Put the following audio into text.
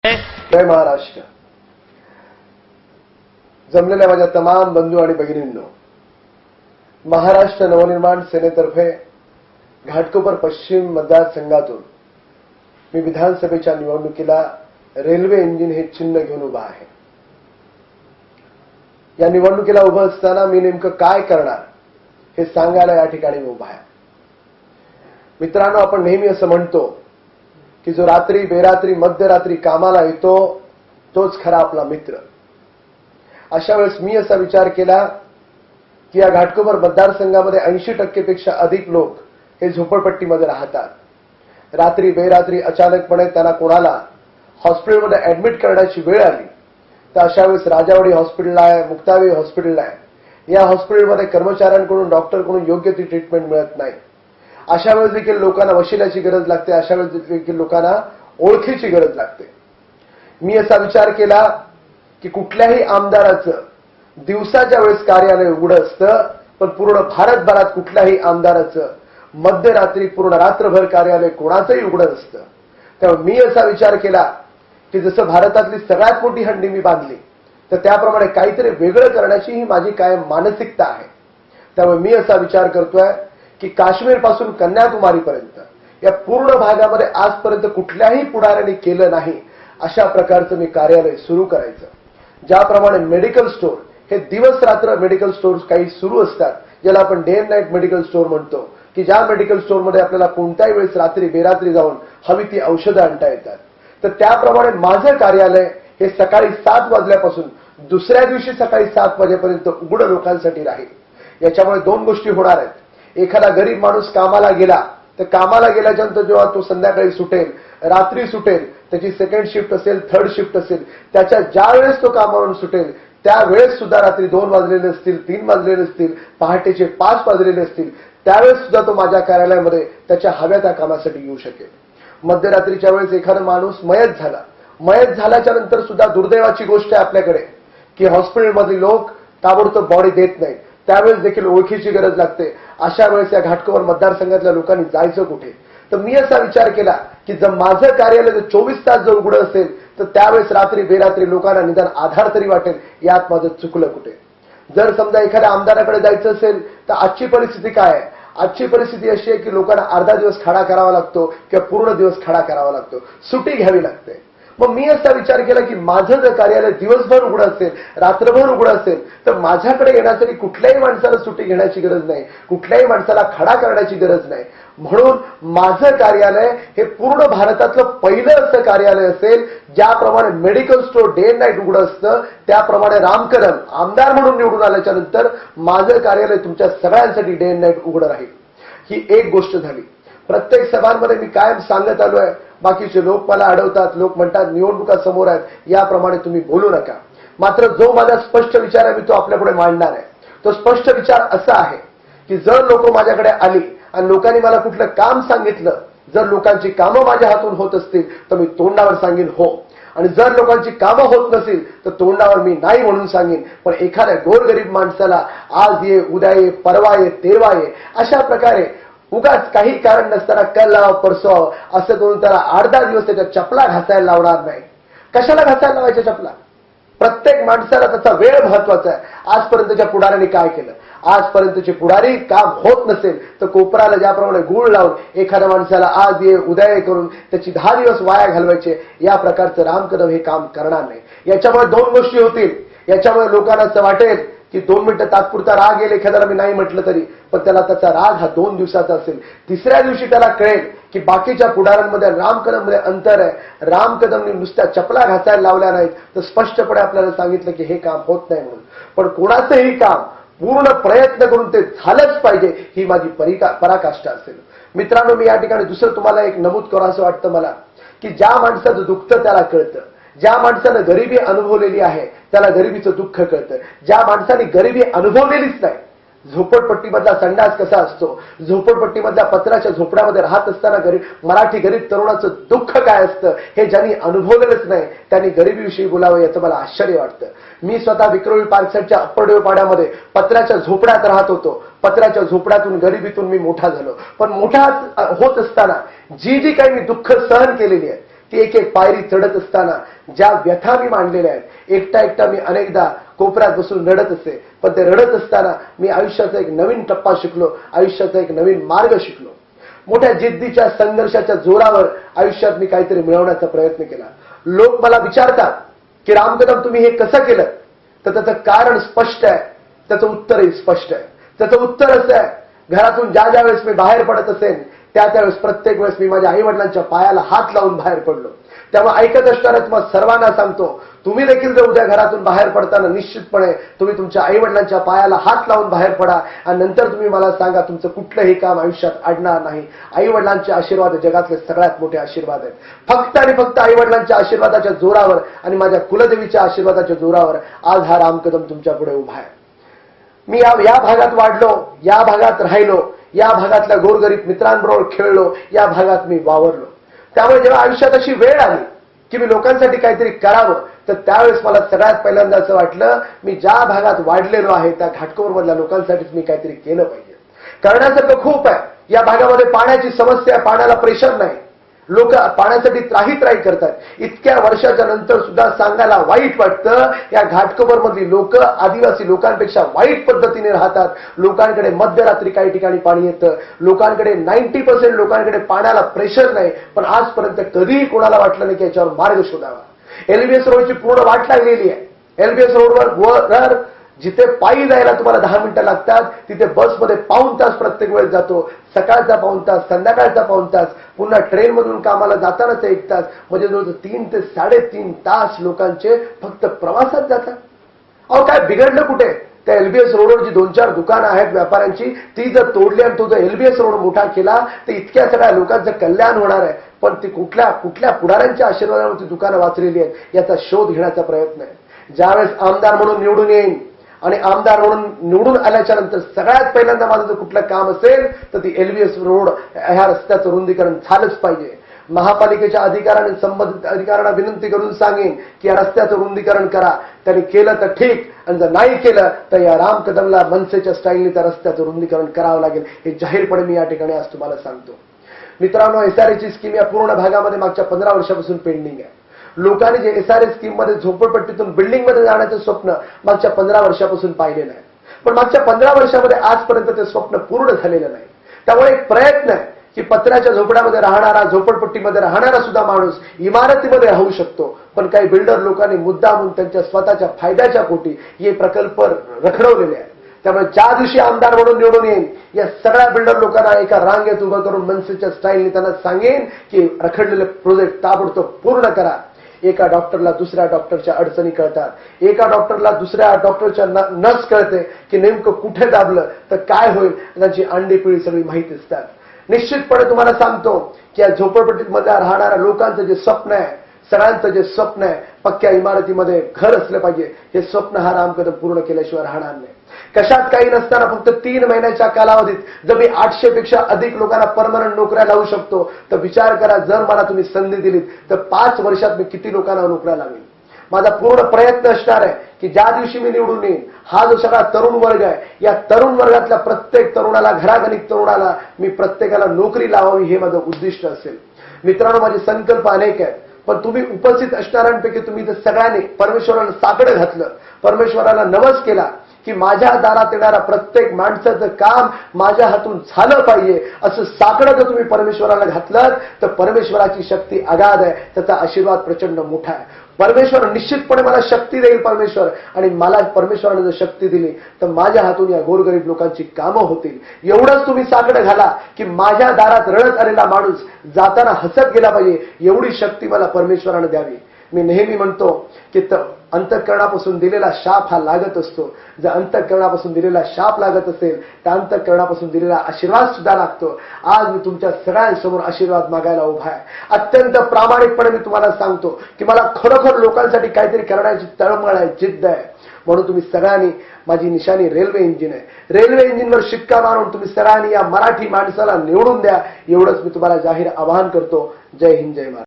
जय महाराष्ट्र. जमलेल्या माझ्या तमाम बंधू आणि भगिनींनो, महाराष्ट्र नवनिर्माण सेनेतर्फे घाटकोपर पश्चिम मतदारसंघातून मी विधानसभेच्या निवडणुकीला रेल्वे इंजिन हे चिन्ह घेऊन उभा आहे. या निवडणुकीला उभं असताना मी नेमकं काय करणार हे सांगायला या ठिकाणी मी उभा आहे. मित्रांनो, आपण नेहमी असं म्हणतो की जो रात्री बेरात्री मध्यरात्री कामाला येतो तोच खरा आपला मित्र. अशा वेळेस मी असा विचार केला की या घाटकोपर मतदारसंघामध्ये 80% पेक्षा अधिक लोक हे झोपडपट्टीमध्ये राहतात. रात्री बेरात्री अचानकपणे त्यांना कोणाला हॉस्पिटलमध्ये ऍडमिट करण्याची वेळ आली तर अशा वेळेस राजावाडी हॉस्पिटल आहे, मुक्ताबाई हॉस्पिटल आहे, या हॉस्पिटलमध्ये कर्मचाऱ्यांकडून डॉक्टरकडून योग्य ती ट्रीटमेंट मिळत नाही. अशा वेळेस देखील लोकांना वशिल्याची गरज लागते. अशा वेळेस देखील लोकांना ओळखीची गरज लागते. मी असा विचार केला की कुठल्याही आमदाराचं दिवसाच्या वेळेस कार्यालय उघडं असतं, पण पूर्ण भारतभरात कुठल्याही आमदाराचं मध्यरात्री पूर्ण रात्रभर कार्यालय कोणाचंही उघडं नसतं. त्यामुळे मी असा विचार केला की जसं भारतातली सगळ्यात मोठी हंडी मी बांधली तर त्याप्रमाणे काहीतरी वेगळं करण्याची ही माझी कायम मानसिकता आहे. त्यामुळे मी असा विचार करतोय की काश्मीर पासून कन्याकुमारीपर्यंत या पूर्ण भागामध्ये आजपर्यंत कुठल्याही पुढाऱ्यांनी केलं नाही अशा प्रकारचं मी कार्यालय सुरू करायचं. ज्याप्रमाणे मेडिकल स्टोअर हे दिवस रात्र मेडिकल स्टोअर्स काही सुरू असतात, ज्याला आपण day and night medical store म्हणतो, की ज्या मेडिकल स्टोअरमध्ये आपल्याला कोणत्याही वेळेस रात्री बेरात्री जाऊन हवी ती औषधं आणता येतात. तर त्याप्रमाणे माझं कार्यालय हे सकाळी 7 वाजल्यापासून दुसऱ्या दिवशी सकाळी 7 वाजेपर्यंत उघडं लोकांसाठी राहील. याच्यामुळे 2 गोष्टी होणार आहेत. एखादा गरीब माणूस कामाला गेला तर कामाला गेल्याच्यानंतर जेव्हा तो संध्याकाळी सुटेल, रात्री सुटेल, त्याची सेकंड शिफ्ट असेल, थर्ड शिफ्ट असेल, त्याच्या ज्या वेळेस तो कामावरून सुटेल त्यावेळेस सुद्धा रात्री 2 वाजलेले असतील, 3 वाजलेले असतील, पहाटेचे 5 वाजलेले असतील, त्यावेळेस सुद्धा तो माझ्या कार्यालयामध्ये त्याच्या हव्या त्या कामासाठी येऊ शकेल. मध्यरात्रीच्या वेळेस एखादा माणूस मयत झाल्याच्या नंतर सुद्धा दुर्दैवाची गोष्ट आहे आपल्याकडे की हॉस्पिटलमधील लोक ताबडतोब बॉडी देत नाहीत. त्यावेळेस देखील ओळखीची गरज लागते. अशा वेळेस या घाटकोपर मतदारसंघातल्या लोकांनी जायचं कुठे? तर मी असा विचार केला की जर माझं कार्यालय 24 तास जर उघडं असेल तर त्यावेळेस रात्री बेरात्री लोकांना निदान आधार तरी वाटेल. यात माझं चुकलं कुठे? जर समजा एखाद्या आमदाराकडे जायचं असेल तर आजची परिस्थिती काय आहे? आजची परिस्थिती अशी आहे की लोकांना अर्धा दिवस खडा करावा लागतो किंवा पूर्ण दिवस खडा करावा लागतो, सुट्टी घ्यावी लागते. मग मी असा विचार केला की माझं जर कार्यालय दिवसभर उघडं असेल, रात्रभर उघडं असेल तर माझ्याकडे येण्यासाठी कुठल्याही माणसाला सुट्टी घेण्याची गरज नाही, कुठल्याही माणसाला खडा करण्याची गरज नाही. म्हणून माझं कार्यालय हे पूर्ण भारतातलं पहिलं असं कार्यालय असेल ज्याप्रमाणे medical store day and night उघडं असतं. त्याप्रमाणे राम कदम आमदार म्हणून निवडून आल्याच्या नंतर माझं कार्यालय तुमच्या सगळ्यांसाठी डे अँड नाईट उघडं राहील. ही एक गोष्ट झाली. प्रत्येक सभांमध्ये मी कायम सांगत आलोय, बाकीचे लोक मला अडवतात, लोक म्हणतात निवडणुका समोर आहेत, याप्रमाणे तुम्ही बोलू नका. मात्र जो माझा स्पष्ट विचार आहे मी तो आपल्यापुढे मांडणार आहे. तो स्पष्ट विचार असा आहे की जर लोक माझ्याकडे आली आणि लोकांनी मला कुठलं काम सांगितलं, जर लोकांची कामं माझ्या हातून होत असतील तर मी तोंडावर सांगेन हो, आणि जर लोकांची कामं होत नसेल तर तोंडावर मी नाही म्हणून सांगेन. पण एखाद्या गोरगरीब माणसाला आज ये, उद्या ये, परवा ये, तेरवा ये अशा प्रकारे उगाच काही कारण नसताना कल लाव परसो असं करून त्याला 8-10 दिवस त्याच्या चपला घासायला लावणार नाही. कशाला घासायला लावायच्या चपला? प्रत्येक माणसाला त्याचा वेळ महत्वाचा आहे. आजपर्यंतच्या पुढाऱ्यांनी काय केलं? आजपर्यंतचे पुढारी काम होत नसेल तर कोपराला ज्याप्रमाणे गुळ लावून एखाद्या माणसाला आज ये उद्या ये करून त्याची 10 दिवस वाया घालवायचे, या प्रकारचं राम कदम हे काम करणार नाही. याच्यामुळे 2 गोष्टी होतील. याच्यामुळे लोकांना असं वाटेल की 2 मिनिटं तात्पुरता राग येईल एखाद्याला मी नाही म्हटलं तरी, पण त्याला त्याचा राग हा 2 दिवसाचा असेल. तिसऱ्या दिवशी त्याला कळेल की बाकीच्या पुढाऱ्यांमध्ये राम कदममध्ये अंतर आहे. राम कदमने नुसत्या चपला घासायला लावल्या नाहीत तर स्पष्टपणे आपल्याला सांगितलं की हे काम होत नाही म्हणून. पण कोणाचंही काम पूर्ण प्रयत्न करून ते झालंच पाहिजे ही माझी पराकाष्ठा असेल. मित्रांनो, मी या ठिकाणी दुसरं तुम्हाला एक नमूद करावं असं वाटतं मला की ज्या माणसाचं दुखतं त्याला कळतं, ज्या माणसानं गरिबी अनुभवलेली आहे त्याला गरिबीचं दुःख कळतं. ज्या माणसाने गरिबी अनुभवलेलीच नाही, झोपडपट्टीमधला संडास कसा असतो, झोपडपट्टीमधल्या पत्राच्या झोपड्यामध्ये राहत असताना मराठी गरीब तरुणाचं दुःख काय असतं हे ज्यांनी अनुभवलेलंच नाही त्यांनी गरिबीविषयी बोलावं याचं मला आश्चर्य वाटतं. मी स्वतः विक्रोळी पार्कसाईडच्या अप्परदेव पाड्यामध्ये पत्राच्या झोपड्यात राहत होतो. पत्राच्या झोपड्यातून गरिबीतून मी मोठा झालो. पण मोठा होत असताना जी काही मी दुःख सहन केलेली आहे ती एक एक पायरी चढत असताना ज्या व्यथा मी मांडलेल्या आहेत, एकटा एकटा मी अनेकदा कोपऱ्यात बसून रडत असे, पण ते रडत असताना मी आयुष्याचा एक नवीन टप्पा शिकलो, आयुष्याचा एक नवीन मार्ग शिकलो. मोठ्या जिद्दीच्या संघर्षाच्या जोरावर आयुष्यात मी काहीतरी मिळवण्याचा प्रयत्न केला. लोक मला विचारतात की राम कदम तुम्ही हे कसं केलं, तर त्याचं कारण स्पष्ट आहे, त्याचं उत्तरही स्पष्ट आहे. त्याचं उत्तर असं आहे, घरातून ज्या ज्या वेळेस मी बाहेर पडत असेन त्या त्यावेळेस प्रत्येक वेळेस मी माझ्या आई वडिलांच्या पायाला हात लावून बाहेर पडलो. तेव्हा ऐकत असणाऱ्या तुम्हाला सर्वांना सांगतो, तुम्ही देखील जर उद्या घरातून बाहेर पडताना निश्चितपणे तुम्ही तुमच्या आई वडिलांच्या पायाला हात लावून बाहेर पडा आणि नंतर तुम्ही मला सांगा तुमचं कुठलंही काम आयुष्यात अडणार नाही. आई वडिलांचे आशीर्वाद जगातले सगळ्यात मोठे आशीर्वाद आहेत. फक्त आणि फक्त आई वडिलांच्या आशीर्वादाच्या जोरावर आणि माझ्या कुलदेवीच्या आशीर्वादाच्या जोरावर आज हा राम कदम तुमच्या पुढे उभा आहे. मी या भागात वाढलो, या भागात राहिलो, या भागातल्या गोरगरीब मित्रांबरोबर खेळलो, या भागात मी वावरलो. त्यामुळे जेव्हा आयुष्यात अशी वेळ आली की मी लोकांसाठी काहीतरी करावं, तर त्यावेळेस मला सगळ्यात पहिल्यांदा असं वाटलं मी ज्या भागात वाढलेलो आहे त्या घाटकोपरमधल्या लोकांसाठीच मी काहीतरी केलं पाहिजे. करण्यासारखं खूप आहे. या भागामध्ये पाण्याची समस्या आहे, पाण्याला प्रेशर नाही, लोक पाण्यासाठी त्राही करतात. इतक्या वर्षाच्या नंतर सुद्धा सांगायला वाईट वाटतं, या घाटकोपरमधली लोक आदिवासी लोकांपेक्षा वाईट पद्धतीने राहतात. लोकांकडे मध्यरात्री काही ठिकाणी पाणी येतं, लोकांकडे 90% लोकांकडे पाण्याला प्रेशर नाही, पण आजपर्यंत कधीही कोणाला वाटलं नाही की याच्यावर मार्ग शोधावा. एलबीएस रोडची पूर्ण वाट लागलेली आहे. एलबीएस रोडवर जिथे पायी जायला तुम्हाला 10 मिनिटं लागतात, तिथे बसमध्ये पाऊण तास प्रत्येक वेळेस जातो. सकाळचा पाऊण तास, संध्याकाळचा पाऊण तास, पुन्हा ट्रेनमधून कामाला जातानाच 1 तास, म्हणजे जवळ 3 ते 3.5 तास लोकांचे फक्त प्रवासात जातात. अहो काय बिघडलं कुठे? त्या एलबीएस रोडवर जी 2-4 दुकानं आहेत व्यापाऱ्यांची, ती जर तोडली आणि तो जर एलबीएस रोड मोठा केला तर इतक्या सगळ्या लोकांचं कल्याण होणार आहे. पण ती कुठल्या पुढाऱ्यांच्या आशीर्वादावर ती दुकानं वाचलेली आहेत याचा शोध घेण्याचा प्रयत्न आहे. ज्यावेळेस आमदार म्हणून निवडून येईन आणि आमदार म्हणून निवडून आल्याच्या नंतर सगळ्यात पहिल्यांदा माझं जर कुठलं काम असेल तर ती एलबीएस रोड ह्या रस्त्याचं रुंदीकरण झालंच पाहिजे. महापालिकेच्या अधिकाऱ्यांनी संबंधित अधिकाऱ्यांना विनंती करून सांगेन की या रस्त्याचं रुंदीकरण करा. त्यांनी केलं तर ठीक, आणि जर नाही केलं तर या राम कदमला मनसेच्या स्टाईलने त्या रस्त्याचं रुंदीकरण करावं लागेल. हे जाहीरपणे मी या ठिकाणी आज तुम्हाला सांगतो. मित्रांनो, एसआरएची स्कीम या पूर्ण भागामध्ये मागच्या 15 वर्षापासून पेंडिंग आहे. लोकांनी जे एसआरए स्कीममध्ये झोपडपट्टीतून बिल्डिंगमध्ये जाण्याचं स्वप्न मागच्या 15 वर्षापासून पाहिलेलं आहे, पण मागच्या 15 वर्षामध्ये आजपर्यंत ते स्वप्न पूर्ण झालेलं नाही. त्यामुळे एक प्रयत्न आहे की पत्र्याच्या झोपड्यामध्ये राहणारा, झोपडपट्टीमध्ये राहणारा सुद्धा माणूस इमारतीमध्ये राहू शकतो. पण काही बिल्डर लोकांनी मुद्दामून त्यांच्या स्वतःच्या फायद्याच्या पोटी हे प्रकल्प रखडवलेले आहेत. त्यामुळे ज्या दिवशी आमदार म्हणून निवडून येईन, या सगळ्या बिल्डर लोकांना एका रांगेत उभं करून मनसेच्या स्टाईलने त्यांना सांगेन की रखडलेले प्रोजेक्ट ताबडतोब पूर्ण करा. एका डॉक्टरला दुसऱ्या डॉक्टरच्या अडचणी कळतात, एका डॉक्टरला दुसऱ्या डॉक्टरच्या नस कळते की नेमकं कुठे दाबलं तर काय होईल, त्यांची अंडी पिळी सगळी माहिती असतात. निश्चितपणे तुम्हाला सांगतो की या झोपडपट्टीमध्ये राहणाऱ्या लोकांचं जे स्वप्न आहे, सगळ्यांचं जे स्वप्न आहे पक्क्या इमारतीमध्ये घर असलं पाहिजे, हे स्वप्न हा राम कदम पूर्ण केल्याशिवाय राहणार नाही. कशात काही नसताना फक्त 3 महिन्याच्या कालावधीत जर मी 800 पेक्षा अधिक लोकांना परमनंट नोकऱ्या लावू शकतो, तर विचार करा जर मला तुम्ही संधी दिलीत तर 5 वर्षात मी किती लोकांना नोकऱ्या लावेन. माझा पूर्ण प्रयत्न असणार आहे की ज्या दिवशी मी निवडून येईन, हा जो सगळा तरुण वर्ग आहे, या तरुण वर्गातल्या प्रत्येक तरुणाला, घरागणिक तरुणाला मी प्रत्येकाला नोकरी लावावी हे माझं उद्दिष्ट असेल. मित्रांनो, माझे संकल्प अनेक आहेत, पण तुम्ही उपस्थित असणाऱ्यांपैकी तुम्ही जर सगळ्यांनी परमेश्वराला साकडं घातलं, परमेश्वराला नवस केला की माझ्या दारात येणारा प्रत्येक माणसाचं काम माझ्या हातून झालं पाहिजे, असं साकडं जर तुम्ही परमेश्वराला घातलं तर परमेश्वराची शक्ती अगाध आहे, त्याचा आशीर्वाद प्रचंड मोठा आहे. परमेश्वर निश्चितपणे मला शक्ती देईल परमेश्वर, आणि मला परमेश्वराने जर शक्ती दिली तर माझ्या हातून या गोरगरीब लोकांची कामं होतील. एवढंच तुम्ही साकडं घाला की माझ्या दारात रडत आलेला माणूस जाताना हसत गेला पाहिजे, एवढी शक्ती मला परमेश्वराने द्यावी. मी नेहमी म्हणतो की अंतःकरणापासून दिलेला शाप हा लागत असतो. जर अंतःकरणापासून दिलेला शाप लागत असेल तर अंतःकरणापासून दिलेला आशीर्वाद सुद्धा लागतो. आज मी तुमच्या सगळ्यांसमोर आशीर्वाद मागायला उभा आहे. अत्यंत प्रामाणिकपणे मी तुम्हाला सांगतो की मला खरोखर लोकांसाठी काहीतरी करण्याची तळमळ आहे, जिद्द आहे. म्हणून तुम्ही सगळ्यांनी, माझी निशाणी रेल्वे इंजिन आहे, रेल्वे इंजिनवर शिक्का मारून तुम्ही सगळ्यांनी या मराठी माणसाला निवडून द्या, एवढंच मी तुम्हाला जाहीर आवाहन करतो. जय हिंद, जय महाराष्ट्र.